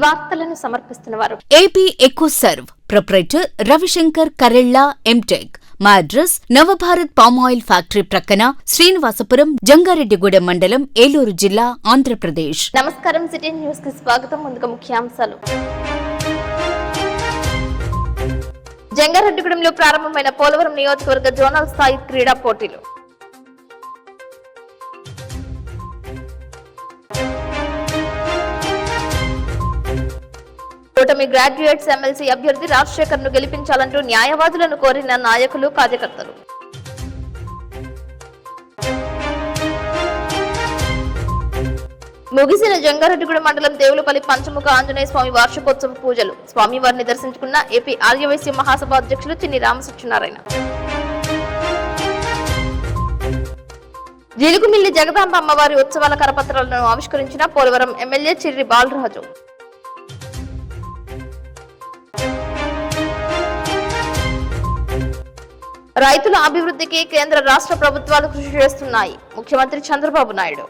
వార్తలను సమర్పిస్తున్నవారు AP Ecoserve proprietor Ravishankar Karella MTech. మా address Navabharat palm oil factory ప్రక్కన, శ్రీనివాసపురం, జంగారెడ్డిగూడెం మండలం, ఏలూరు జిల్లా, ఆంధ్రప్రదేశ్. నమస్కారం. సిటీ న్యూస్ కి స్వాగతం. ముందుగా ముఖ్యాంశాలు. జంగారెడ్డిగూడెంలో ప్రారంభమైన పోలవరం నియోజకవర్గ జోనల్ స్థాయి క్రీడా పోటీలు. కూటమి గ్రాడ్యుయేట్స్ ఎమ్మెల్సీ అభ్యర్థి రాజశేఖర్ ను గెలిపించాలంటూ న్యాయవాదులను కోరిన నాయకులు, కార్యకర్తలు. ముగిసిన జంగారెడ్డిగూడెం మండలం దేవులపల్లి పంచముఖ ఆంజనేయ స్వామి వార్షికోత్సవ పూజలు. స్వామివారిని దర్శించుకున్న ఏపీ ఆర్యవైశ్య మహాసభ అధ్యక్షులు చిన్ని రామసత్యనారాయణ. జిలుగుమిల్లి జగదాంబ అమ్మవారి ఉత్సవాల కరపత్రాలను ఆవిష్కరించిన పోలవరం ఎమ్మెల్యే చిర్రి బాలరాజు. రైతుల అభివృద్ధికి కేంద్ర రాష్ట్ర ప్రభుత్వాలు కృషి చేస్తున్నాయి. ముఖ్యమంత్రి చంద్రబాబు నాయుడు.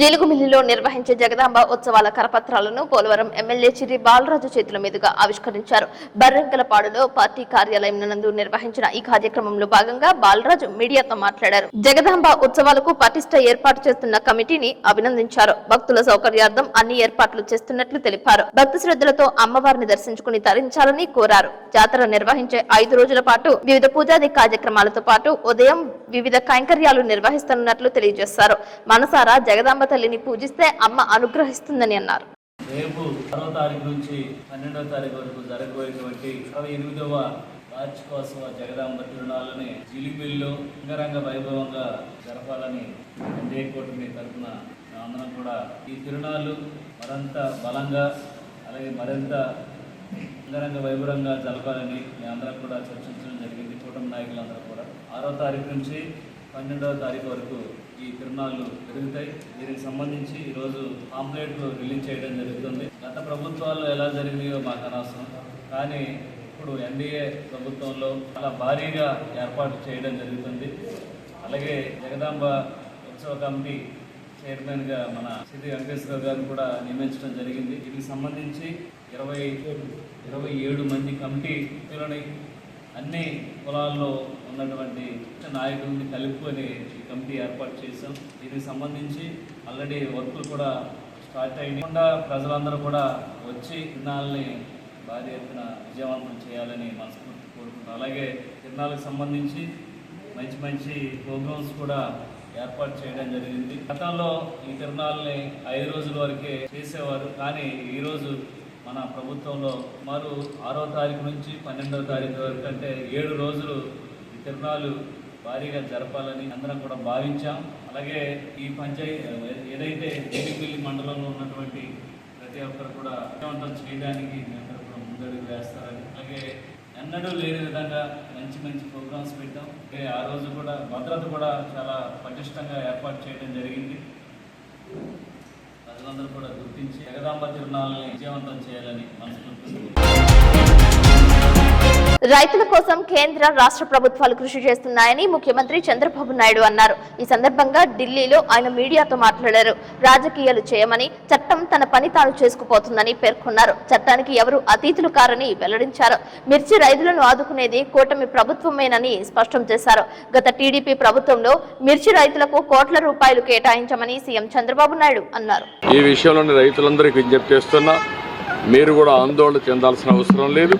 జిలుగుమిల్లిలో నిర్వహించే జగదాంబ ఉత్సవాల కరపత్రాలను పోలవరం ఎమ్మెల్యే చిర్రి బాలరాజు చేతుల మీదుగా ఆవిష్కరించారు. బర్రెంకలపాడులో పార్టీ కార్యాలయం నందు నిర్వహించిన ఈ కార్యక్రమంలో భాగంగా బాలరాజు మీడియాతో మాట్లాడారు. జగదాంబ ఉత్సవాలకు పటిష్ట ఏర్పాటు చేస్తున్న కమిటీని అభినందించారు. భక్తుల సౌకర్యార్థం అన్ని ఏర్పాట్లు చేస్తున్నట్లు తెలిపారు. భక్తి శ్రద్ధలతో అమ్మవారిని దర్శించుకుని తరించాలని కోరారు. జాతర నిర్వహించే 5 రోజుల పాటు వివిధ పూజాది కార్యక్రమాలతో పాటు ఉదయం వివిధ కైంకర్యాలు నిర్వహిస్తున్నట్లు తెలియజేశారు. మనసారా జగదాంబ తల్లిని పూజిస్తే అమ్మ అనుగ్రహిస్తుందని అన్నారు. రేపు 6వ తారీఖు నుంచి 12వ తారీఖు వరకు జరగబోయేటువంటి 28వ వార్షికోత్సవ జగదాంబ తిరునాళ్ళని జిలుగుమిల్లిలో అంగరంగ వైభవంగా జరపాలని ఎన్డీఏ కూటమి తరఫున అందరం కూడా ఈ తిరునాళ్ళు మరింత బలంగా అలాగే మరింత అంగరంగ వైభవంగా జరపాలని మేమందరం కూడా చర్చించడం జరిగింది. కూటమి నాయకులందరూ కూడా 6వ తారీఖు నుంచి 12వ తారీఖు వరకు ఈ తిరునాళ్ళు జరుగుతాయి. దీనికి సంబంధించి ఈరోజు పాంప్లెట్లు రిలీజ్ చేయడం జరుగుతుంది. గత ప్రభుత్వాల్లో ఎలా జరిగినాయో మాకు అనవసరం, కానీ ఇప్పుడు ఎన్డీఏ ప్రభుత్వంలో చాలా భారీగా ఏర్పాటు చేయడం జరుగుతుంది. అలాగే జగదాంబ ఉత్సవ కమిటీ చైర్మన్గా మన సిటీ వెంకటేశ్వర గారిని కూడా నియమించడం జరిగింది. దీనికి సంబంధించి 27 మంది కమిటీలని అన్ని కులాల్లో ఉన్నటువంటి నాయకుల్ని కలుపుకొని ఈ కమిటీ ఏర్పాటు చేశాం. దీనికి సంబంధించి ఆల్రెడీ వర్కులు కూడా స్టార్ట్ అయ్యకుండా ప్రజలందరూ కూడా వచ్చి తిరునాళ్ళని భారీ ఎత్తున విజయవంతం చేయాలని మనస్ఫూర్తి కోరుకుంటాం. అలాగే తిరునాళ్ళకి సంబంధించి మంచి ప్రోగ్రామ్స్ కూడా ఏర్పాటు చేయడం జరిగింది. గతంలో ఈ తిరునాళ్ళని 5 రోజుల వరకే చేసేవారు, కానీ ఈరోజు మన ప్రభుత్వంలో సుమారు 6వ తారీఖు నుంచి 12వ తారీఖు వరకు అంటే 7 రోజులు ఈ తిరునాళ్ళు భారీగా జరపాలని అందరం కూడా భావించాం. అలాగే ఈ ఏదైతే జిలుగుమిల్లి మండలంలో ఉన్నటువంటి ప్రతి ఒక్కరు కూడా విజయవంతం చేయడానికి మేమందరూ కూడా ముందడుగు వేస్తారని, అలాగే ఎన్నడూ లేని విధంగా మంచి ప్రోగ్రామ్స్ పెట్టాం. ఆ రోజు కూడా భద్రత కూడా చాలా పటిష్టంగా ఏర్పాటు చేయడం జరిగింది. ప్రజలందరూ కూడా గుర్తించి జగదాంబ తిరునాళ్ళని విజయవంతం చేయాలని మనస్ఫూర్తిగా రైతుల కోసం కేంద్ర రాష్ట్ర ప్రభుత్వాలు కృషి చేస్తున్నాయని ముఖ్యమంత్రి చంద్రబాబు నాయుడు అన్నారు. ఈ సందర్భంగా ఢిల్లీలో ఆయన మీడియాతో మాట్లాడారు. రాజకీయాలు చేయమని, చట్టం తన పని తాను చేసుకుపోతుందని పేర్కొన్నారు. చట్టానికి ఎవరు అతీతులు కారని వెల్లడించారు. మిర్చి రైతులను ఆదుకునేది కూటమి ప్రభుత్వమేనని స్పష్టం చేశారు. గత టీడీపీ ప్రభుత్వంలో మిర్చి రైతులకు కోట్ల రూపాయలు కేటాయించమని సీఎం చంద్రబాబు నాయుడు అన్నారు. ఈ విషయంలో రైతులందరికీ విజ్ఞప్తి చేస్తున్నా, మీరు కూడా ఆందోళన చెందాల్సిన అవసరం లేదు.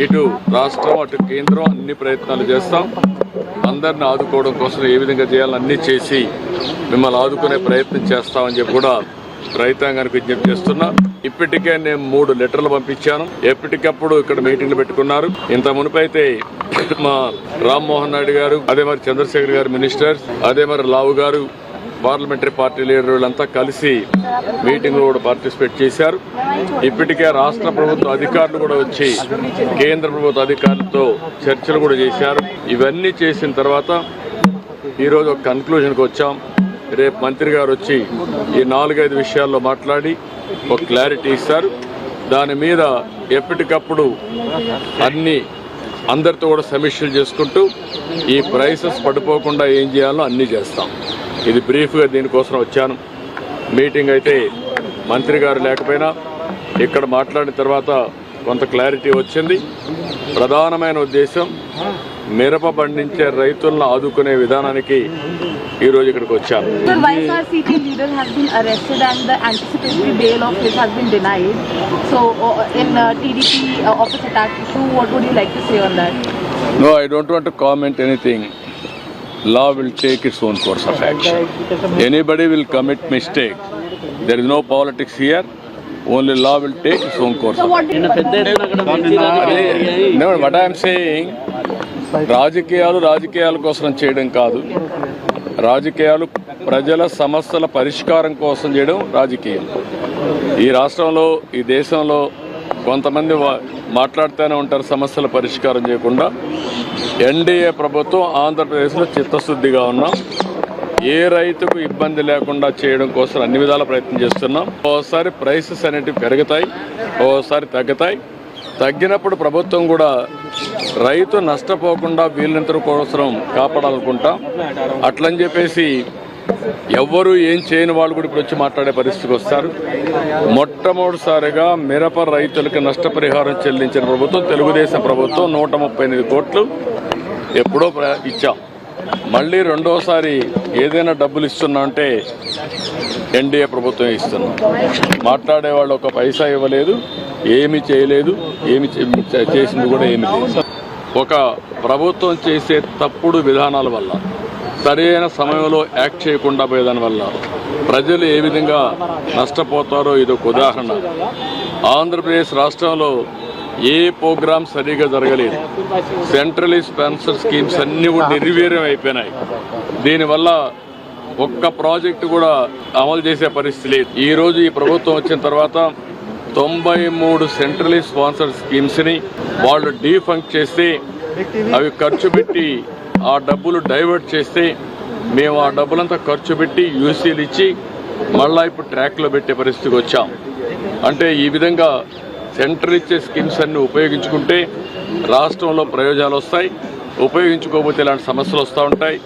ఇటు రాష్ట్రం అటు కేంద్రం అన్ని ప్రయత్నాలు చేస్తాం. అందరిని ఆదుకోవడం కోసం ఏ విధంగా చేయాలని అన్నీ చేసి మిమ్మల్ని ఆదుకునే ప్రయత్నం చేస్తామని చెప్పి కూడా రైతాంగానికి విజ్ఞప్తి చేస్తున్నా. ఇప్పటికే నేను 3 లెటర్లు పంపించాను. ఎప్పటికప్పుడు ఇక్కడ మీటింగ్లు పెట్టుకున్నారు. ఇంత మునుపైతే మా రామ్మోహన్ నాయుడు గారు, అదే మరి చంద్రశేఖర్ గారు మినిస్టర్స్, అదే మరి లావు గారు పార్లమెంటరీ పార్టీ లీడర్లంతా కలిసి మీటింగ్లో కూడా పార్టిసిపేట్ చేశారు. ఇప్పటికే రాష్ట్ర ప్రభుత్వ అధికారులు కూడా వచ్చి కేంద్ర ప్రభుత్వ అధికారులతో చర్చలు కూడా చేశారు. ఇవన్నీ చేసిన తర్వాత ఈరోజు ఒక కన్క్లూజన్కి వచ్చాం. రేపు మంత్రి గారు వచ్చి ఈ 4-5 విషయాల్లో మాట్లాడి ఒక క్లారిటీ ఇస్తారు. దాని మీద ఎప్పటికప్పుడు అన్ని అందరితో కూడా సమీక్షలు చేసుకుంటూ ఈ ప్రైసెస్ పడిపోకుండా ఏం చేయాలో అన్నీ చేస్తాం. ఇది బ్రీఫ్గా దీనికోసం వచ్చాను. మీటింగ్ అయితే మంత్రి గారు లేకపోయినా ఇక్కడ మాట్లాడిన తర్వాత కొంత క్లారిటీ వచ్చింది. ప్రధానమైన ఉద్దేశం మిరప పండించే రైతులను ఆదుకునే విధానానికి ఈరోజు ఇక్కడికి వచ్చాను. YSRCP leader has been arrested and the anticipatory bail of his has been denied. So in TDP office attack issue, what would you like to say on that? No, I don't want to comment anything. Law will take its own course of action. Anybody will commit mistake. There is no politics here. Only law will take its own course of action. No, what I am saying, రాజకీయాల కోసం చేయడం కాదు. రాజకీయాలు ప్రజల సమస్యల పరిష్కారం కోసం చేయడం రాజకీయం. ఈ రాష్ట్రంలో ఈ దేశంలో కొంతమంది మాట్లాడుతూనే ఉంటారు సమస్యల పరిష్కారం చేయకుండా. ఎన్డీఏ ప్రభుత్వం ఆంధ్రప్రదేశ్లో చిత్తశుద్ధిగా ఉన్నాం. ఏ రైతుకు ఇబ్బంది లేకుండా చేయడం కోసం అన్ని విధాల ప్రయత్నం చేస్తున్నాం. ఓసారి ప్రైసెస్ అనేటివి పెరుగుతాయి, ఓసారి తగ్గుతాయి. తగ్గినప్పుడు ప్రభుత్వం కూడా రైతు నష్టపోకుండా వీళ్ళంతర కోసం కాపాడాలనుకుంటాం. అట్లని చెప్పేసి ఎవ్వరూ ఏం చేయని వాళ్ళు కూడా ఇప్పుడు వచ్చి మాట్లాడే పరిస్థితికి వస్తారు. మొట్టమొదటిసారిగా మిరప రైతులకు నష్టపరిహారం చెల్లించిన ప్రభుత్వం తెలుగుదేశం ప్రభుత్వం 138 కోట్లు ఎప్పుడో ఇచ్చాం. మళ్ళీ రెండోసారి ఏదైనా డబ్బులు ఇస్తున్నా అంటే ఎన్డీఏ ప్రభుత్వం ఇస్తున్నాం. మాట్లాడేవాళ్ళు ఒక పైసా ఇవ్వలేదు, ఏమి చేయలేదు, ఏమి చేసింది కూడా ఏమి లేదు. ఒక ప్రభుత్వం చేసే తప్పుడు విధానాల వల్ల, సరైన సమయంలో యాక్ట్ చేయకుండా పోయేదాని వల్ల ప్రజలు ఏ విధంగా నష్టపోతారో ఇదొక ఉదాహరణ. ఆంధ్రప్రదేశ్ రాష్ట్రంలో ఏ ప్రోగ్రామ్ సరిగా జరగలేదు. సెంట్రలీ స్పాన్సర్ స్కీమ్స్ అన్నీ కూడా నిర్వీర్యం అయిపోయినాయి. దీనివల్ల ఒక్క ప్రాజెక్టు కూడా అమలు చేసే పరిస్థితి లేదు. ఈరోజు ఈ ప్రభుత్వం వచ్చిన తర్వాత 93 సెంట్రలీ స్పాన్సర్డ్ స్కీమ్స్ని వాళ్ళు డీఫంక్ట్ చేస్తే, అవి ఖర్చు పెట్టి ఆ డబ్బులు డైవర్ట్ చేస్తే మేము ఆ డబ్బులంతా ఖర్చు పెట్టి యూసీలు ఇచ్చి మళ్ళా ఇప్పుడు ట్రాక్లో పెట్టే పరిస్థితికి వచ్చాం. అంటే ఈ విధంగా సెంట్రల్ ఇచ్చే స్కీమ్స్ అన్ని ఉపయోగించుకుంటే రాష్ట్రంలో ప్రయోజనాలు వస్తాయి, ఉపయోగించుకోకపోతే ఇలాంటి సమస్యలు వస్తూ ఉంటాయి.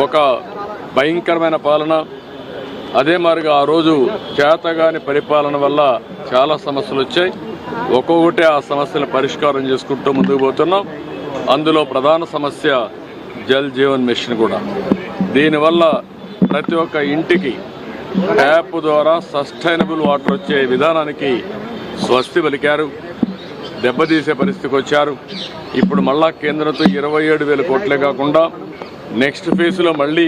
ఒక భయంకరమైన పాలన. అదే మాదిరిగా ఆ రోజు చేతగాని పరిపాలన వల్ల చాలా సమస్యలు వచ్చాయి. ఒక్కొక్కటి ఆ సమస్యలు పరిష్కారం చేసుకుంటూ ముందుకు పోతున్నాం. అందులో ప్రధాన సమస్య జల్ జీవన్ మిషన్ కూడా. దీనివల్ల ప్రతి ఒక్క ఇంటికి ట్యాప్ ద్వారా సస్టైనబుల్ వాటర్ వచ్చే విధానానికి స్వస్తి పలికారు. దెబ్బతీసే పరిస్థితికి వచ్చారు. ఇప్పుడు మళ్ళా కేంద్రంతో 27,000 కోట్లే కాకుండా నెక్స్ట్ ఫేజ్లో మళ్ళీ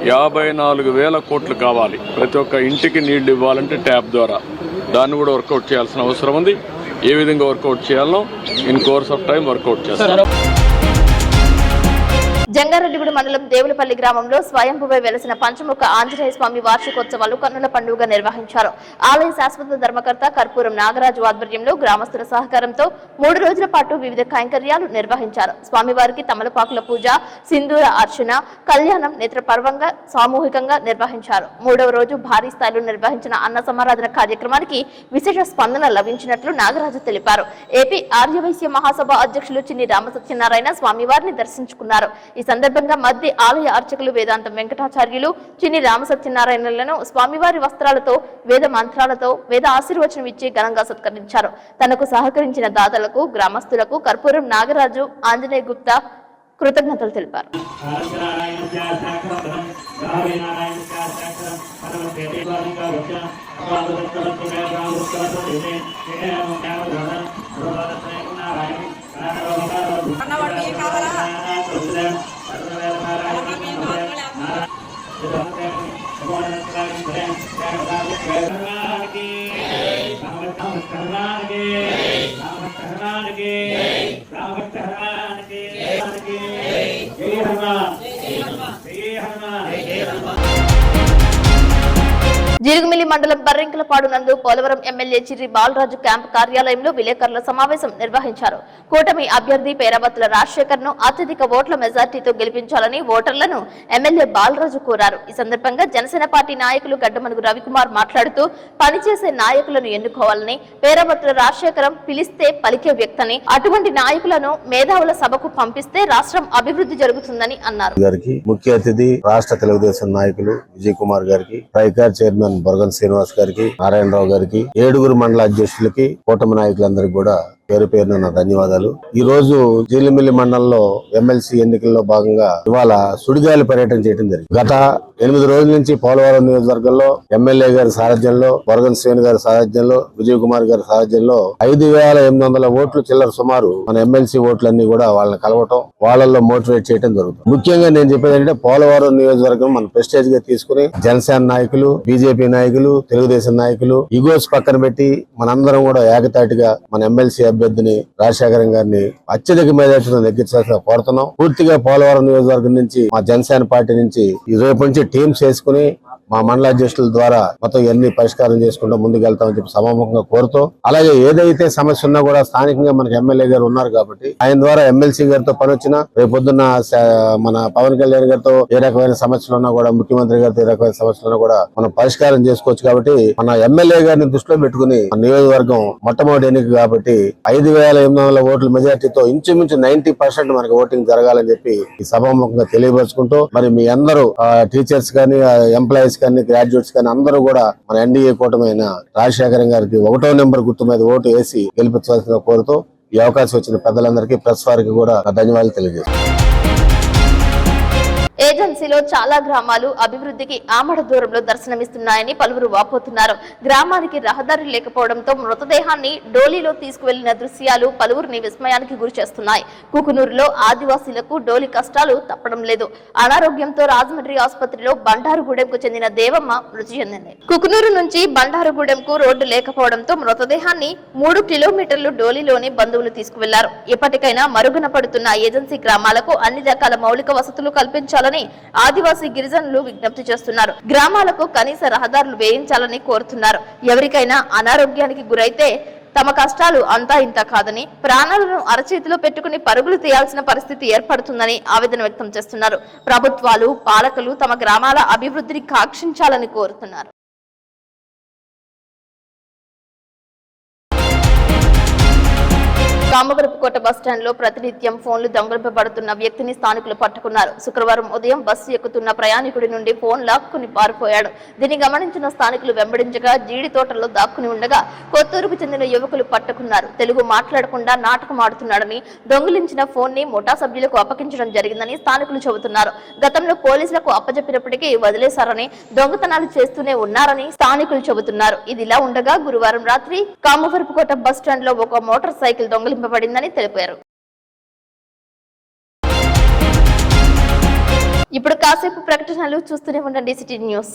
54,000 కోట్లు కావాలి. ప్రతి ఒక్క ఇంటికి నీళ్లు ఇవ్వాలంటే ట్యాప్ ద్వారా. దాన్ని కూడా వర్కౌట్ చేయాల్సిన అవసరం ఉంది. ఏ విధంగా వర్కౌట్ చేయాలో in course of time workout చేస్తారు. జంగారెడ్డిగూడ మండలం దేవులపల్లి గ్రామంలో స్వయంభువై వెలసిన పంచముఖ ఆంజనేయ స్వామి వార్షికోత్సవాలు కన్నుల పండుగ నిర్వహించారు. ఆలయ శాశ్వత ధర్మకర్త కర్పూరం నాగరాజు ఆధ్వర్యంలో గ్రామస్తుల సహకారంతో 3 రోజుల పాటు వివిధ కైంకర్యాలు నిర్వహించారు. స్వామివారికి తమలపాకుల పూజ, సింధూర అర్చన, కళ్యాణం నేత్రపర్వంగా సామూహికంగా నిర్వహించారు. 3వ రోజు భారీ స్థాయిలో నిర్వహించిన అన్న సమారాధన కార్యక్రమానికి విశేష స్పందన లభించినట్లు నాగరాజు తెలిపారు. ఏపీ ఆర్యవైశ్య మహాసభ అధ్యక్షులు చిన్ని రామసత్యనారాయణ స్వామివారిని దర్శించుకున్నారు. ఈ సందర్భంగా మధ్య ఆలయ అర్చకులు వేదాంతం వెంకటాచార్యులు చిన్ని రామసత్యనారాయణలను స్వామివారి వస్త్రాలతో, వేద మంత్రాలతో వేద ఆశీర్వచనం ఇచ్చి ఘనంగా సత్కరించారు. తనకు సహకరించిన దాతలకు, గ్రామస్తులకు కర్పూరం నాగరాజు, ఆంజనేయ గుప్తా కృతజ్ఞతలు తెలిపారు. జీలుగుమిల్లి మండలం బర్రెంకలపాడు నందు పోలవరం ఎమ్మెల్యే చిర్రి బాలరాజు క్యాంప్ కార్యాలయంలో విలేకరుల సమావేశం నిర్వహించారు. కూటమి అభ్యర్థి పేరాబత్తుల రాజశేఖర్ ను అత్యధిక ఓట్ల మెజార్టీతో గెలిపించాలని ఓటర్లను ఎమ్మెల్యే బాలరాజు కోరారు. ఈ సందర్భంగా జనసేన పార్టీ నాయకులు గడ్డమనుగు రవికుమార్ మాట్లాడుతూ పనిచేసే నాయకులను ఎన్నుకోవాలని, పేరాబత్తుల రాజశేఖరం పిలిస్తే పలికే వ్యక్తని, అటువంటి నాయకులను మేధావుల సభకు పంపిస్తే రాష్ట్రం అభివృద్ధి జరుగుతుందని అన్నారు. ముఖ్య అతిథి రాష్ట్ర తెలుగుదేశం నాయకులు విజయ్ కుమార్ గారికి, ట్రైకార్ చైర్మన్ బొరగన్ శ్రీనివాస్ గారికి, నారాయణరావు గారికి, 7 మండల అధ్యక్షులకి, కూటమి నాయకులందరికీ కూడా పేరు పేరున నా ధన్యవాదాలు. ఈ రోజు జీలిమిల్లి మండలంలో ఎమ్మెల్సీ ఎన్నికల్లో భాగంగా ఇవాళ సుడిగాలి పర్యటన చేయడం జరిగింది. గత 8 రోజుల నుంచి పోలవరం నియోజకవర్గంలో ఎమ్మెల్యే గారి సారథ్యంలో, బొరగన్ శ్రీని గారి సారథ్యంలో, విజయ్ కుమార్ గారి సారథ్యంలో 5,800 ఓట్లు చిల్లర సుమారు మన ఎమ్మెల్సీ ఓట్లన్నీ కూడా వాళ్ళని కలవటం, వాళ్ళల్లో మోటివేట్ చేయడం జరుగుతుంది. ముఖ్యంగా నేను చెప్పేది ఏంటంటే పోలవరం నియోజకవర్గం మన ప్రెస్టేజ్ గా తీసుకుని జనసేన నాయకులు, బీజేపీ నాయకులు, తెలుగుదేశం నాయకులు ఈగోస్ పక్కన పెట్టి మనందరం కూడా ఏకతాటిగా మన ఎమ్మెల్సీ అభ్యర్థిని రాజశేఖరం గారిని అత్యధిక మెజార్టీతో నెగ్గించాల్సిన కోరుతున్నాం. పూర్తిగా పోలవరం నియోజకవర్గం నుంచి మా జనసేన పార్టీ నుంచి రేపు నుంచి టీమ్స్ వేసుకుని మా మండల అధ్యక్షుల ద్వారా మొత్తం ఇవన్నీ పరిష్కారం చేసుకుంటూ ముందుకెళ్తామని చెప్పి సమాముఖంగా కోరుతూ, అలాగే ఏదైతే సమస్య ఉన్నా కూడా స్థానికంగా మనకి ఎమ్మెల్యే గారు ఉన్నారు కాబట్టి ఆయన ద్వారా ఎమ్మెల్సీ గారితో పని వచ్చినా, రేపు పొద్దున్న మన పవన్ కళ్యాణ్ గారితో ఏ రకమైన సమస్యలు ఉన్నా కూడా, ముఖ్యమంత్రి గారితో ఏ రకమైన సమస్యలు ఉన్నా కూడా మనం పరిష్కారం చేసుకోవచ్చు. కాబట్టి మన ఎమ్మెల్యే గారిని దృష్టిలో పెట్టుకుని నియోజకవర్గం మొట్టమొదటి ఎన్నిక కాబట్టి 5,800 ఓట్ల మెజార్టీతో ఇంచుమించు 90% మనకి ఓటింగ్ జరగాలని చెప్పి ఈ సభాముఖంగా తెలియపరుచుకుంటూ, మరి మీ అందరూ టీచర్స్ కానీ, ఎంప్లాయీస్ కానీ, గ్రాడ్యుయేట్స్ కానీ అందరూ కూడా మన ఎన్డీఏ కూటమైన రాజశేఖరం గారికి 1వ నెంబర్ గుర్తు మీద ఓటు వేసి గెలిపించవలసిందిగా కోరుతూ ఈ అవకాశం వచ్చిన పెద్దలందరికీ, ప్రెస్ వారికి కూడా ధన్యవాదాలు తెలియజేస్తున్నాను. ఏజెన్సీలో చాలా గ్రామాలు అభివృద్ధికి ఆమడ దూరంలో దర్శనమిస్తున్నాయని పలువురు వాపోతున్నారు. గ్రామానికి రహదారి లేకపోవడంతో మృతదేహాన్ని డోలీలో తీసుకువెళ్లిన దృశ్యాలు పలువురిని విస్మయానికి గురి చేస్తున్నాయి. కుకునూరులో ఆదివాసీలకు డోలీ కష్టాలు తప్పడం లేదు. అనారోగ్యంతో రాజమండ్రి ఆసుపత్రిలో బండారుగూడెంకు చెందిన దేవమ్మ మృతి చెందింది. కుకునూరు నుంచి బండారుగూడెంకు రోడ్డు లేకపోవడంతో మృతదేహాన్ని 3 కిలోమీటర్లు డోలీలోని బంధువులు తీసుకువెళ్లారు. ఇప్పటికైనా మరుగున పడుతున్న ఏజెన్సీ గ్రామాలకు అన్ని రకాల మౌలిక వసతులు కల్పించాలని ఆదివాసీ గిరిజనులు విజ్ఞప్తి చేస్తున్నారు. గ్రామాలకు కనీస రహదారులు వేయించాలని కోరుతున్నారు. ఎవరికైనా అనారోగ్యానికి గురైతే తమ కష్టాలు అంతా ఇంత కాదని, ప్రాణాలను అరచేతిలో పెట్టుకుని పరుగులు తీయాల్సిన పరిస్థితి ఏర్పడుతుందని ఆవేదన వ్యక్తం చేస్తున్నారు. ప్రభుత్వాలు, పాలకులు తమ గ్రామాల అభివృద్ధిని కాంక్షించాలని కోరుతున్నారు. కామవరపుకోట బస్టాండ్ లో ప్రతినిత్యం ఫోన్లు దొంగలింపబడుతున్న వ్యక్తిని స్థానికులు పట్టుకున్నారు. శుక్రవారం ఉదయం బస్సు ఎక్కుతున్న ప్రయాణికుడి నుండి ఫోన్ లాక్కుని పారిపోయాడు. దీన్ని గమనించిన స్థానికులు వెంబడించగా జీడి తోటల్లో దాక్కుని ఉండగా కొత్తూరుకు చెందిన యువకులు పట్టుకున్నారు. తెలుగు మాట్లాడకుండా నాటకం ఆడుతున్నాడని, దొంగిలించిన ఫోన్ ని ముఠా సభ్యులకు అప్పగించడం జరిగిందని స్థానికులు చెబుతున్నారు. గతంలో పోలీసులకు అప్పజెప్పినప్పటికీ వదిలేశారని, దొంగతనాలు చేస్తూనే ఉన్నారని స్థానికులు చెబుతున్నారు. ఇదిలా ఉండగా గురువారం రాత్రి కామవరపుకోట బస్టాండ్ లో ఒక మోటార్ సైకిల్ దొంగిలింపబడిందని తెలిపారు. ఇప్పుడు కాసేపు ప్రకటనలు చూస్తూనే ఉండండి సిటీ న్యూస్.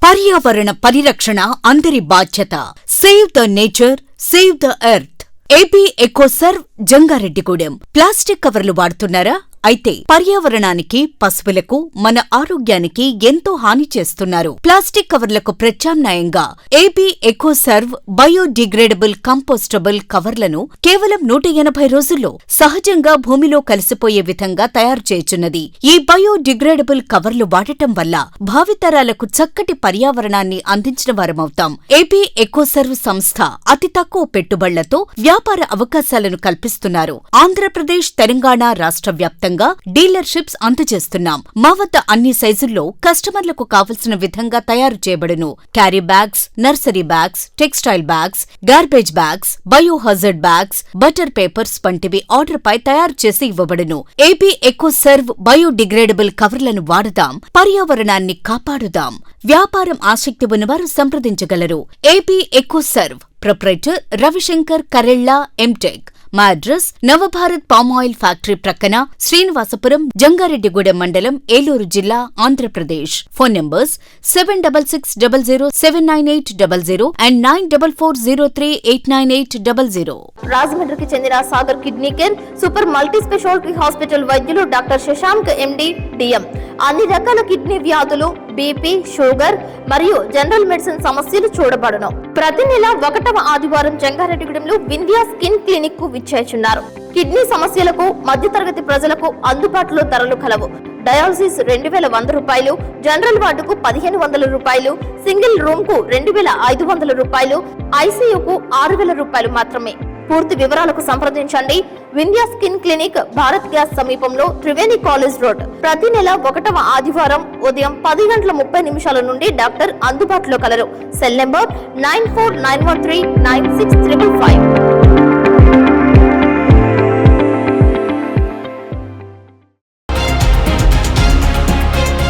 పర్యావరణ పరిరక్షణ అందరి బాధ్యత. Save the nature, save the earth. AP Ecoserve Jangareddygudem. Plastic కవర్లు వాడుతున్నారా? అయితే పర్యావరణానికి, పశువులకు, మన ఆరోగ్యానికి ఎంతో హాని చేస్తున్నారు. ప్లాస్టిక్ కవర్లకు ప్రత్యామ్నాయంగా ఏపీ ఎకోసర్వ్ బయోడిగ్రేడబుల్ కంపోస్టబుల్ కవర్లను కేవలం 180 రోజుల్లో సహజంగా భూమిలో కలిసిపోయే విధంగా తయారు చేయుచున్నది. ఈ బయోడిగ్రేడబుల్ కవర్లు వాడటం వల్ల భావితరాలకు చక్కటి పర్యావరణాన్ని అందించిన వారమవుతాం. ఏపీ ఎకోసర్వ్ సంస్థ అతి తక్కువ పెట్టుబడులతో వ్యాపార అవకాశాలను కల్పిస్తున్నారు. ఆంధ్రప్రదేశ్, తెలంగాణ రాష్ట్ర వ్యాప్తంగా డీలర్షిప్స్ అందజేస్తున్నాం. మా వద్ద అన్ని సైజుల్లో కస్టమర్లకు కావలసిన విధంగా తయారు చేయబడును. Carry bags, nursery bags, textile bags, garbage bags, biohazard bags, butter papers వంటివి ఆర్డర్ పై తయారు చేసి ఇవ్వబడును. ఏపీ ఎకోసర్వ్ బయోడిగ్రేడబుల్ కవర్లను వాడదాం, పర్యావరణాన్ని కాపాడుదాం. వ్యాపారం ఆసక్తి ఉన్నవారు సంప్రదించగలరు. AP Ecoserve proprietor Ravishankar Karella MTech. మా అడ్రస్ నవభారత్ పామాయిల్ ఫ్యాక్టరీ ప్రక్కన శ్రీనివాసపురం, జంగారెడ్డిగూడెం మండలం, ఏలూరు జిల్లా, ఆంధ్రప్రదేశ్. Phone numbers 7660079800 and 9440389800. రాజమండ్రికి చెందిన Sagar kidney care super multi speciality hospital వైద్యులు డాక్టర్ శశాంక్ ఎండి డిఎం అన్ని రకాల కిడ్నీ వ్యాధులు, బీపీ, షుగర్ మరియు జనరల్ మెడిసిన్ సమస్యలు చూడబడును. ప్రతి నెల 1వ ఆదివారం జంగారెడ్డిగూడెంలో వింధ్యా స్కిన్ క్లినిక్ కు విచ్చేస్తున్నారు. కిడ్నీ సమస్యలకు మధ్యతరగతి ప్రజలకు అందుబాటులో ధరలు కలవు. డయాలసిస్ 2100 రూపాయలు, జనరల్ వార్డుకు 1500 రూపాయలు, సింగిల్ రూమ్ కు 2500 రూపాయలు, ఐసీయూకు 6000 రూపాయలు మాత్రమే. పూర్తి వివరాలకు సంప్రదించండి. Vindhya skin clinic, Bharat gas సమీపంలో, త్రివేణి కాలేజ్ రోడ్. ప్రతి నెల 1వ ఆదివారం ఉదయం 10:30 నుండి డాక్టర్ అందుబాటులో colour. Cell number 9491396555.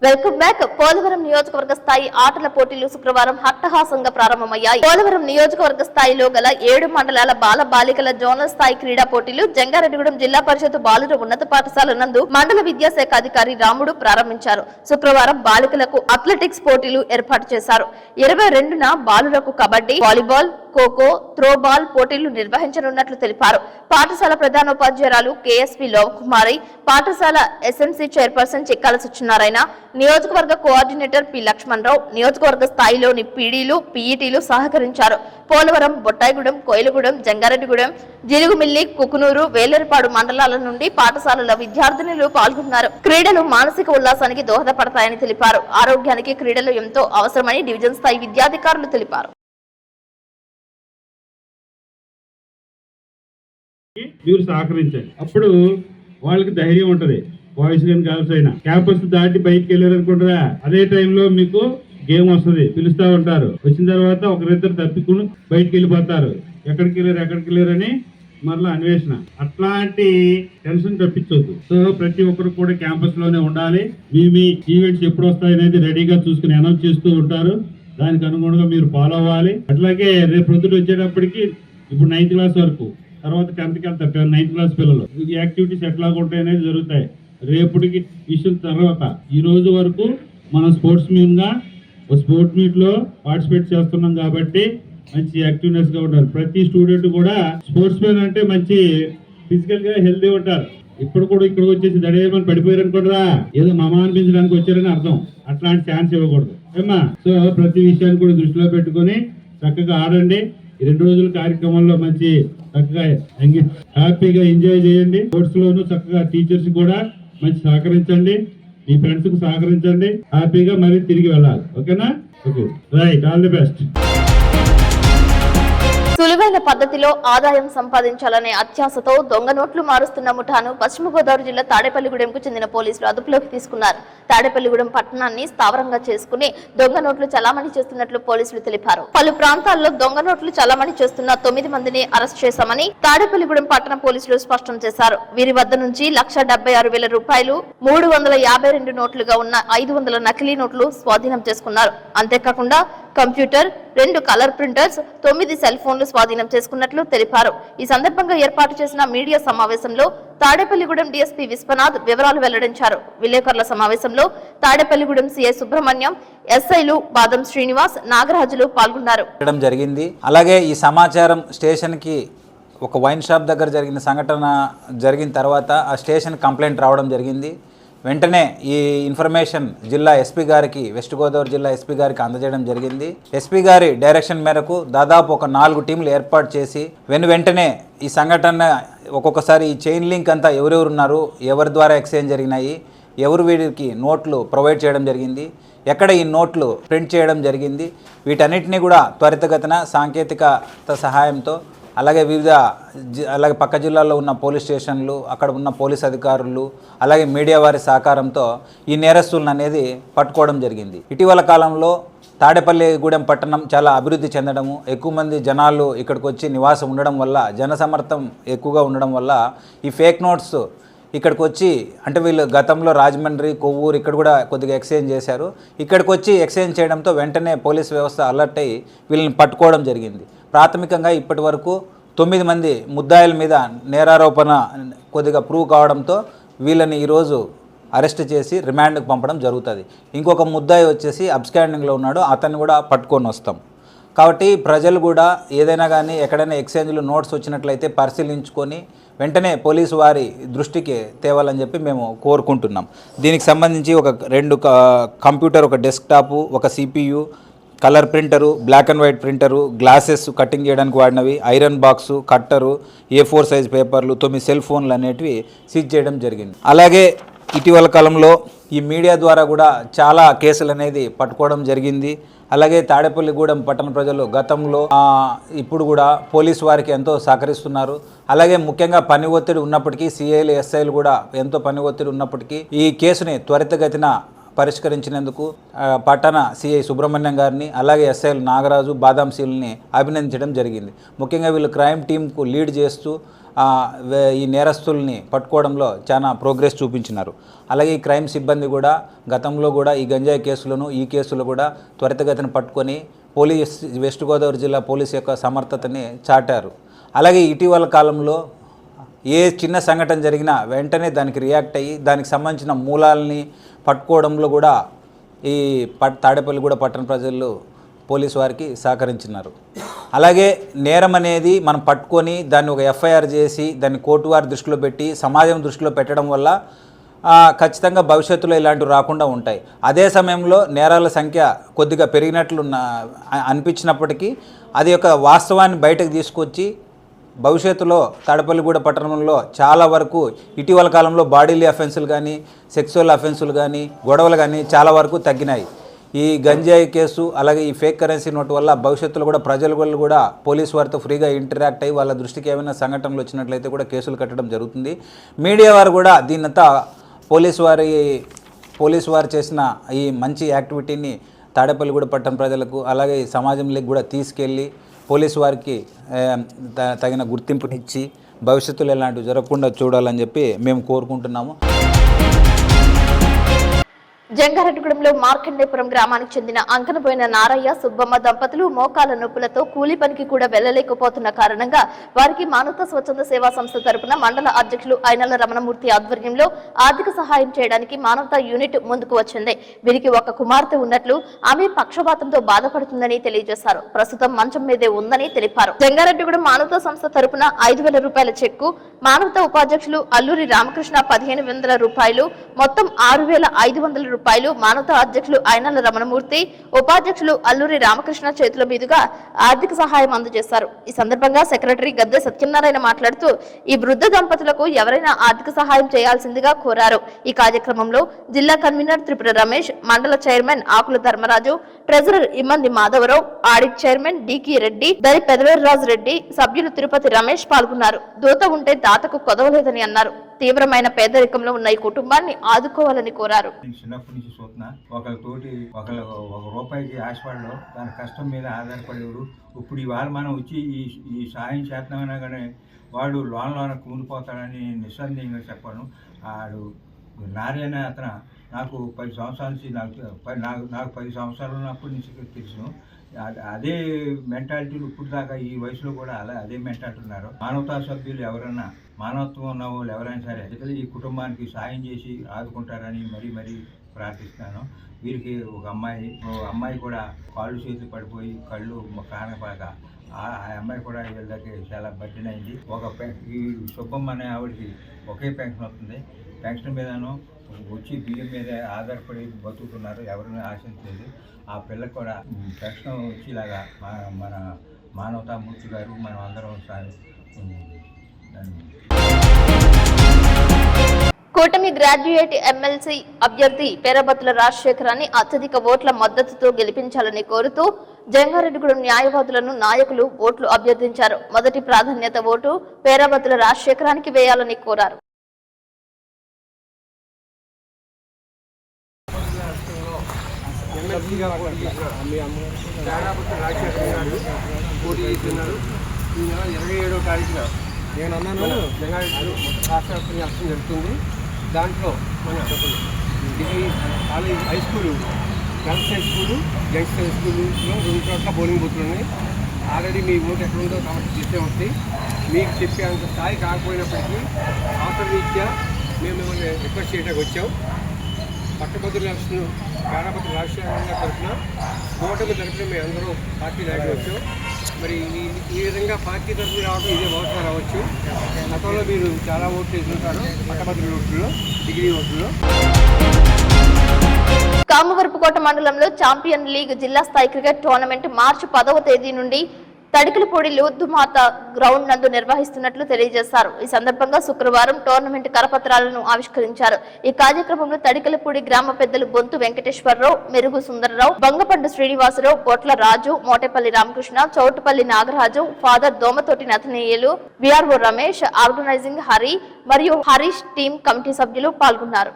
Welcome back. Polavaram నియోజకవర్గ స్థాయి ఆటల పోటీలు శుక్రవారం అట్టహాసంగా ప్రారంభమయ్యాయి. పోలవరం నియోజకవర్గ స్థాయిలో గల 7 మండలాల బాల బాలికల జోనల్ స్థాయి క్రీడా పోటీలు జంగారెడ్డిగూడెం జిల్లా పరిషత్ బాలుర ఉన్నత పాఠశాల నందు మండల విద్యాశాఖ అధికారి రాముడు ప్రారంభించారు. శుక్రవారం బాలికలకు అథ్లెటిక్స్ పోటీలు ఏర్పాటు చేశారు. 22న బాలురకు కబడ్డీ, వాలీబాల్, ఖోఖో, త్రోబాల్ పోటీలు నిర్వహించనున్నట్లు తెలిపారు. పాఠశాల ప్రధానోపాధ్యాయురాలు కేఎస్పీ లోవకుమారి, పాఠశాల ఎస్ఎంసీ చైర్పర్సన్ చిక్కాల సత్యనారాయణ, నియోజకవర్గ కోఆర్డినేటర్ పి లక్ష్మణరావు, నియోజకవర్గ స్థాయిలోని పీడీలు, పీఈటీలు సహకరించారు. పోలవరం, బొట్టాయిగూడెం, కోయిలగూడెం, జంగారెడ్డిగూడెం, జిలుగుమిల్లి, కుకునూరు, వేలేరుపాడు మండలాల నుండి పాఠశాలల విద్యార్థినులు పాల్గొన్నారు. క్రీడలు మానసిక ఉల్లాసానికి దోహదపడతాయని తెలిపారు. ఆరోగ్యానికి క్రీడలు ఎంతో అవసరమని డివిజన్ స్థాయి విద్యాధికారులు తెలిపారు. మీరు సహకరించండి, అప్పుడు వాళ్ళకి ధైర్యం ఉంటది. బాయ్స్ కానీ గర్ల్స్ అయినా క్యాంపస్ దాటి బయటకు వెళ్ళారు అనుకుంటారా, అదే టైంలో మీకు గేమ్ వస్తుంది, పిలుస్తా ఉంటారు. వచ్చిన తర్వాత ఒకరిద్దరు తప్పికుని బయటకు వెళ్ళిపోతారు. ఎక్కడికి వెళ్ళారు అని మరలా అన్వేషణ. అట్లాంటి టెన్షన్ తప్పించవద్దు. సో ప్రతి ఒక్కరు కూడా క్యాంపస్ లోనే ఉండాలి. మీ ఈవెంట్స్ ఎప్పుడు వస్తాయనేది రెడీగా చూసుకుని అనౌన్స్ చేస్తూ ఉంటారు. దానికి అనుగుణంగా మీరు ఫాలో అవ్వాలి. అట్లాగే రేపు పొద్దుట వచ్చేటప్పటికి ఇప్పుడు 9th క్లాస్ వరకు, తర్వాత 10th కి వెళ్తారు 9th క్లాస్ పిల్లలు. ఈ యాక్టివిటీస్ ఎట్లా ఉంటాయి అనేది జరుగుతాయి. రేపటికి విషయం తర్వాత ఈ రోజు వరకు మనం స్పోర్ట్స్ మీట్ లో పార్టిసిపేట్ చేస్తున్నాం కాబట్టి మంచి యాక్టివ్నెస్ గా ఉండాలి. ప్రతి స్టూడెంట్ కూడా స్పోర్ట్స్ మెన్ అంటే మంచి ఫిజికల్ గా హెల్తీ ఉంటారు. ఇప్పుడు కూడా ఇక్కడికి వచ్చేసి దడేమని పడిపోయారు అనుకుంటారా, ఏదో మమా అనిపించడానికి వచ్చారని అర్థం. అట్లాంటి ఛాన్స్ ఇవ్వకూడదు ఏమా. సో ప్రతి విషయాన్ని కూడా దృష్టిలో పెట్టుకొని చక్కగా ఆడండి. ఈ 2 రోజుల కార్యక్రమంలో మంచి చక్కగా హ్యాపీగా ఎంజాయ్ చేయండి. స్పోర్ట్స్ లోను చక్కగా టీచర్స్ కూడా మంచి సహకరించండి, మీ ఫ్రెండ్స్ కు సహకరించండి. హ్యాపీగా మరీ తిరిగి వెళ్ళాలి. ఓకేనా? Okay, right, all the best. సులువైన పద్ధతిలో ఆదాయం సంపాదించాలనే అత్యాశతో దొంగ నోట్లు మారుస్తున్న ముఠాను పశ్చిమ గోదావరి జిల్లా తాడేపల్లిగూడెంకు చెందిన పోలీసులు అదుపులోకి తీసుకున్నారు. తాడేపల్లిగూడెం పట్టణాన్ని స్థావరంగా చేసుకుని దొంగ నోట్లు చలామణి చేస్తున్నట్లు పోలీసులు తెలిపారు. పలు ప్రాంతాల్లో దొంగ నోట్లు చలామణి చేస్తున్న 9 మందిని అరెస్ట్ చేశామని తాడేపల్లిగూడెం పట్టణ పోలీసులు స్పష్టం చేశారు. వీరి వద్ద నుంచి 1,76,000 రూపాయలు, 352 నోట్లుగా ఉన్న 500 నకిలీ నోట్లు స్వాధీనం చేసుకున్నారు. అంతేకాకుండా కంప్యూటర్, 2 కలర్ ప్రింటర్స్, 9 సెల్ ఫోన్లు స్వాధీనం చేసుకున్నట్లు తెలిపారు. ఈ సందర్భంగా ఏర్పాటు చేసిన మీడియా సమావేశంలో తాడేపల్లిగూడెం డీఎస్పీ విశ్వనాథ్ వివరాలు వెల్లడించారు. విలేకరుల సమావేశంలో తాడేపల్లిగూడెం సిఐ సుబ్రహ్మణ్యం, ఎస్ఐలు బాదం శ్రీనివాస్, నాగరాజులు పాల్గొన్నారు. జరిగింది. అలాగే ఈ సమాచారం స్టేషన్ కి ఒక వైన్ షాప్ దగ్గర జరిగిన సంఘటన జరిగిన తర్వాత ఆ స్టేషన్ కంప్లైంట్ రావడం జరిగింది. వెంటనే ఈ ఇన్ఫర్మేషన్ జిల్లా ఎస్పీ గారికి, వెస్ట్ గోదావరి జిల్లా ఎస్పీ గారికి అందజేయడం జరిగింది. ఎస్పీ గారి డైరెక్షన్ మేరకు దాదాపు ఒక 4 టీంలు ఏర్పాటు చేసి వెంటనే ఈ సంఘటన ఒక్కొక్కసారి ఈ చైన్ లింక్ అంతా ఎవరెవరు ఉన్నారు, ఎవరి ద్వారా ఎక్స్చేంజ్ జరిగినాయి, ఎవరు వీరికి నోట్లు ప్రొవైడ్ చేయడం జరిగింది, ఎక్కడ ఈ నోట్లు ప్రింట్ చేయడం జరిగింది, వీటన్నిటిని కూడా త్వరితగతిన సాంకేతికత సహాయంతో అలాగే అలాగే పక్క జిల్లాల్లో ఉన్న పోలీస్ స్టేషన్లు, అక్కడ ఉన్న పోలీస్ అధికారులు, అలాగే మీడియా వారి సహకారంతో ఈ నేరస్తులను అనేది పట్టుకోవడం జరిగింది. ఇటీవల కాలంలో తాడేపల్లిగూడెం పట్టణం చాలా అభివృద్ధి చెందడము, ఎక్కువ మంది జనాలు ఇక్కడికి వచ్చి నివాసం ఉండడం వల్ల, జనసమర్థం ఎక్కువగా ఉండడం వల్ల ఈ ఫేక్ నోట్స్ ఇక్కడికి వచ్చి, అంటే వీళ్ళు గతంలో రాజమండ్రి, కొవ్వూరు ఇక్కడ కూడా కొద్దిగా ఎక్స్చేంజ్ చేశారు. ఇక్కడికి వచ్చి ఎక్స్చేంజ్ చేయడంతో వెంటనే పోలీస్ వ్యవస్థ అలర్ట్ అయ్యి వీళ్ళని పట్టుకోవడం జరిగింది. ప్రాథమికంగా ఇప్పటి వరకు 9 మంది ముద్దాయిల మీద నేరారోపణ కొద్దిగా ప్రూవ్ కావడంతో వీళ్ళని ఈరోజు అరెస్ట్ చేసి రిమాండ్కి పంపడం జరుగుతుంది. ఇంకొక ముద్దాయి వచ్చేసి అబ్స్కాండింగ్లో ఉన్నాడు, అతన్ని కూడా పట్టుకొని వస్తాం. కాబట్టి ప్రజలు కూడా ఏదైనా కానీ ఎక్కడైనా ఎక్స్చేంజ్లో నోట్స్ వచ్చినట్లయితే పరిశీలించుకొని వెంటనే పోలీసు వారి దృష్టికి తేవాలని చెప్పి మేము కోరుకుంటున్నాం. దీనికి సంబంధించి ఒక 2 కంప్యూటర్, ఒక డెస్క్టాపు, ఒక CPU, colour printer, black and white printer, glasses cutting చేయడానికి వాడినవి, ఐరన్ బాక్సు, కట్టరు, A4 సైజ్ పేపర్లు, 9 సెల్ ఫోన్లు అనేటివి సీజ్ చేయడం జరిగింది. అలాగే ఇటీవల కాలంలో ఈ మీడియా ద్వారా కూడా చాలా కేసులు అనేది పట్టుకోవడం జరిగింది. అలాగే తాడేపల్లిగూడెం పట్టణ ప్రజలు గతంలో ఇప్పుడు కూడా పోలీసు వారికి ఎంతో సహకరిస్తున్నారు. అలాగే ముఖ్యంగా పని ఒత్తిడి ఉన్నప్పటికీ సిఐలు ఎస్ఐలు కూడా ఎంతో పని ఒత్తిడి ఉన్నప్పటికీ ఈ కేసుని త్వరితగతిన పరిష్కరించినందుకు పట్టణ సిఐ సుబ్రహ్మణ్యం గారిని, అలాగే ఎస్ఐలు నాగరాజు, బాదాంశీల్ని అభినందించడం జరిగింది. ముఖ్యంగా వీళ్ళు క్రైమ్ టీంకు లీడ్ చేస్తూ ఈ నేరస్తుల్ని పట్టుకోవడంలో చాలా ప్రోగ్రెస్ చూపించినారు. అలాగే ఈ క్రైమ్ సిబ్బంది కూడా గతంలో కూడా ఈ గంజాయి కేసులను, ఈ కేసులు కూడా త్వరితగతిన పట్టుకొని వెస్ట్ గోదావరి జిల్లా పోలీస్ యొక్క సమర్థతని చాటారు. అలాగే ఇటీవల కాలంలో ఏ చిన్న సంఘటన జరిగినా వెంటనే దానికి రియాక్ట్ అయ్యి దానికి సంబంధించిన మూలాలని పట్టుకోవడంలో కూడా ఈ తాడేపల్లిగూడెం పట్టణ ప్రజలు పోలీసు వారికి సహకరించినారు. అలాగే నేరం అనేది మనం పట్టుకొని దాన్ని ఒక FIR చేసి దాన్ని కోర్టు వారి దృష్టిలో పెట్టి సమాజం దృష్టిలో పెట్టడం వల్ల ఖచ్చితంగా భవిష్యత్తులో ఇలాంటివి రాకుండా ఉంటాయి. అదే సమయంలో నేరాల సంఖ్య కొద్దిగా పెరిగినట్లు అనిపించినప్పటికీ అది యొక్క వాస్తవాన్ని బయటకు తీసుకొచ్చి భవిష్యత్తులో తాడేపల్లిగూడెం పట్టణంలో చాలా వరకు ఇటీవల కాలంలో బాడీలీ అఫెన్సులు కానీ, సెక్సువల్ అఫెన్సులు కానీ, గొడవలు కానీ చాలా వరకు తగ్గినాయి. ఈ గంజాయి కేసు అలాగే ఈ ఫేక్ కరెన్సీ నోటు వల్ల భవిష్యత్తులో కూడా ప్రజల వల్ల కూడా పోలీసు వారితో ఫ్రీగా ఇంటరాక్ట్ అయ్యి వాళ్ళ దృష్టికి ఏమైనా సంఘటనలు వచ్చినట్లయితే కూడా కేసులు కట్టడం జరుగుతుంది. మీడియా వారు కూడా దీన్నంతా పోలీసు వారు చేసిన ఈ మంచి యాక్టివిటీని తాడేపల్లిగూడెం పట్టణ ప్రజలకు అలాగే సమాజంలోకి కూడా తీసుకెళ్ళి పోలీసు వారికి తగిన గుర్తింపునిచ్చి భవిష్యత్తులో ఇలాంటివి జరగకుండా చూడాలని చెప్పి మేము కోరుకుంటున్నాము. జంగారెడ్డిగూడెంలో మార్కండేపురం గ్రామానికి చెందిన అంకనపోయిన నారయ్య, సుబ్బమ్మ దంపతులు మోకాల నొప్పులతో కూలీ పనికి కూడా వెళ్లలేకపోతున్న కారణంగా వారికి మానవతా స్వచ్ఛంద సేవా సంస్థ తరపున మండల అధ్యక్షులు ఐనల రమణమూర్తి ఆధ్వర్యంలో ఆర్థిక సహాయం చేయడానికి మానవతా యూనిట్ ముందుకు వచ్చింది. వీరికి ఒక కుమార్తె ఉన్నట్లు, ఆమె పక్షపాతంతో బాధపడుతుందని తెలియజేశారు. ప్రస్తుతం మంచం మీదే ఉందని తెలిపారు. జంగారెడ్డిగూడెం మానవతా సంస్థ తరపున 5,000 రూపాయల చెక్కు, మానవతా ఉపాధ్యక్షులు అల్లూరి రామకృష్ణ 1,500 రూపాయలు, మొత్తం 6,500 రూపాయలు మానవతా అధ్యక్షులు ఐనల రమణమూర్తి, ఉపాధ్యక్షులు అల్లూరి రామకృష్ణ చేతుల మీదుగా ఆర్థిక సహాయం అందజేశారు. ఈ సందర్భంగా సెక్రటరీ గద్దె సత్యనారాయణ మాట్లాడుతూ ఈ వృద్ధ దంపతులకు ఎవరైనా ఆర్థిక సహాయం చేయాల్సిందిగా కోరారు. ఈ కార్యక్రమంలో జిల్లా కన్వీనర్ త్రిపుర రమేష్, మండల చైర్మన్ ఆకుల ధర్మరాజు, ట్రెజరర్ ఇమ్మంది మాధవరావు, ఆడిట్ చైర్మన్ డికి రెడ్డి, దరి పెదవేర్రాజు రెడ్డి, సభ్యులు తిరుపతి రమేష్ పాల్గొన్నారు. దూత ఉంటే దాతకు కొదవలేదని అన్నారు. తీవ్రమైన పేదరికంలో ఉన్న ఈ కుటుంబాన్ని ఆదుకోవాలని కోరారు. చిన్నప్పటి నుంచి చూస్తున్నా ఒకళ్ళతోటి ఒక రూపాయికి ఆశపడలో దాని కష్టం మీద ఆధారపడేవాడు. ఇప్పుడు ఇవాళ మనం వచ్చి ఈ సాయం చేద్దామన్నా కానీ వాడు లోన కూలిపోతాడని నిస్సందేహంగా చెప్పాను. ఆడు నారాయణ అతను నాకు 10 సంవత్సరాల నుంచి నాకు 10 సంవత్సరాలు ఉన్నప్పటి నుంచి తెలుసు. అదే మెంటాలిటీలు ఇప్పుడు దాకా ఈ వయసులో కూడా అదే మెంటాలిటీ ఉన్నారు. మానవతా సభ్యులు ఎవరైనా, మానవత్వం ఉన్న వాళ్ళు ఎవరైనా సరే ఈ కుటుంబానికి సాయం చేసి ఆదుకుంటారని మరీ ప్రార్థిస్తున్నాను. వీరికి ఒక అమ్మాయి కూడా కాళ్ళు చేతులు పడిపోయి కళ్ళు కానపాక ఆ అమ్మాయి కూడా వీళ్ళకి చాలా బర్డెన్ అయింది. ఈ సుబ్బమ్మ అనే ఆవిడకి ఒకే పెన్షన్ వస్తుంది. పెన్షన్ మీదను వచ్చి బియ్యం మీద ఆధారపడి బతుకుతున్నారు, ఎవరిని ఆశించలేదు. ఆ పిల్లకి కూడా పెన్షన్ వచ్చేలాగా మన మానవతా మూర్తి గారు మనం అందరం ఒకసారి కూటమి గ్రాడ్యుయేట్ ఎమ్మెల్సీ అభ్యర్థి పేరబత్తుల రాజశేఖరాన్ని అత్యధిక ఓట్ల మద్దతుతో గెలిపించాలని కోరుతూ జంగారెడ్డిగూడెం న్యాయవాదులను నాయకులు ఓట్లు అభ్యర్థించారు. మొదటి ప్రాధాన్యత ఓటు పేరబత్తుల రాజశేఖరానికి వేయాలని కోరారు. పోటీ చేస్తున్నారు. ఈ నెల 27వ తారీఖున నేను అన్నాను జంగారెడ్డి రాష్ట్ర వ్యాప్తం జరుగుతుంది. దాంట్లో మన degree college, high school, girls high school, gents high స్కూల్లో 2 చోట్ల పోలింగ్ బూత్లు ఉన్నాయి. ఆల్రెడీ మీ ఓటు ఎక్కడ ఉందో కాబట్టి చెప్పే వస్తాయి. మీకు చెప్పే అంత స్థాయి కాకపోయినప్పటికీ అవసరరీత్యా మేము మిమ్మల్ని రిక్వెస్ట్ చేయడానికి వచ్చాం. పట్టభద్రుల ఎలక్షన్ పేరాపతి రాజశేఖర తరఫున కూటమి తరఫున మేము అందరూ పార్టీ నాయకులు వచ్చాం. మరి ఈ విధంగా పార్టీ తరఫున రావడం ఇదే బహుశా రావచ్చు. గతంలో మీరు చాలా ఓట్లు వేసుకుంటారు పట్టభద్రుల ఓట్లలో, డిగ్రీ ఓట్లలో. కామవరపుకోట మండలంలో ఛాంపియన్ లీగ్ జిల్లా స్థాయి క్రికెట్ టోర్నమెంట్ మార్చి 10వ తేదీ నుండి తడికలపూడి లూద్దుమాత గ్రౌండ్ నందు నిర్వహిస్తున్నట్లు తెలియజేశారు. ఈ సందర్భంగా శుక్రవారం టోర్నమెంట్ కరపత్రాలను ఆవిష్కరించారు. ఈ కార్యక్రమంలో తడికలపూడి గ్రామ పెద్దలు బొంతు వెంకటేశ్వరరావు, మెరుగు సుందరరావు, బంగపండు శ్రీనివాసరావు, బొట్ల రాజు, మోటేపల్లి రామకృష్ణ, చౌటుపల్లి నాగరాజు, ఫాదర్ దోమతోటి నథనీయులు, విఆర్ఓ రమేష్, ఆర్గనైజింగ్ హరి మరియు హరీష్ టీం కమిటీ సభ్యులు పాల్గొన్నారు.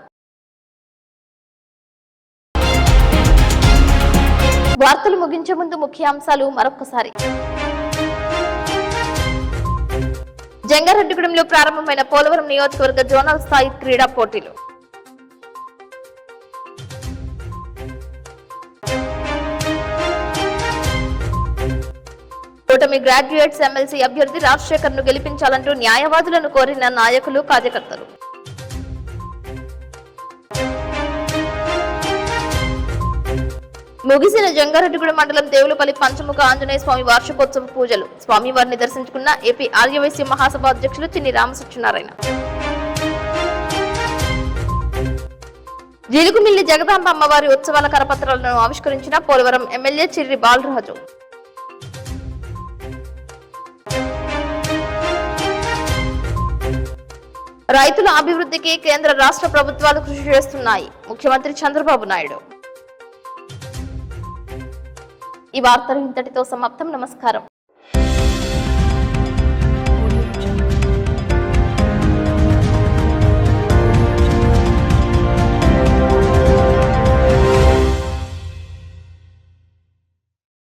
వార్తలు ముగించే ముందు ముఖ్యాంశాలు మరొకసారి. జంగారెడ్డిగూడెంలో ప్రారంభమైన పోలవరం నియోజకవర్గ జోనల్ స్థాయి క్రీడా పోటీలు. కూటమి గ్రాడ్యుయేట్స్ ఎమ్మెల్సీ అభ్యర్థి రాజశేఖర్ ను గెలిపించాలంటూ న్యాయవాదులను కోరిన నాయకులు, కార్యకర్తలు. ముగిసిన జంగారెడ్డిగూడెం మండలం దేవులపల్లి పంచముఖ ఆంజనేయ స్వామి వార్షికోత్సవ పూజలు. స్వామివారిని దర్శించుకున్న ఏపీ ఆర్యవైశ్య మహాసభ అధ్యక్షులు చిన్ని రామసత్యనారాయణ. జిలుగుమిల్లి జగదాంబ అమ్మవారి ఉత్సవాల కరపత్రాలను ఆవిష్కరించిన పోలవరం ఎమ్మెల్యే చిర్రి బాలరాజు. రైతుల అభివృద్ధికి కేంద్ర రాష్ట్ర ప్రభుత్వాలు కృషి చేస్తున్నాయి. ముఖ్యమంత్రి చంద్రబాబు నాయుడు. ఈ వార్తలు ఇంతటితో సమాప్తం. నమస్కారం.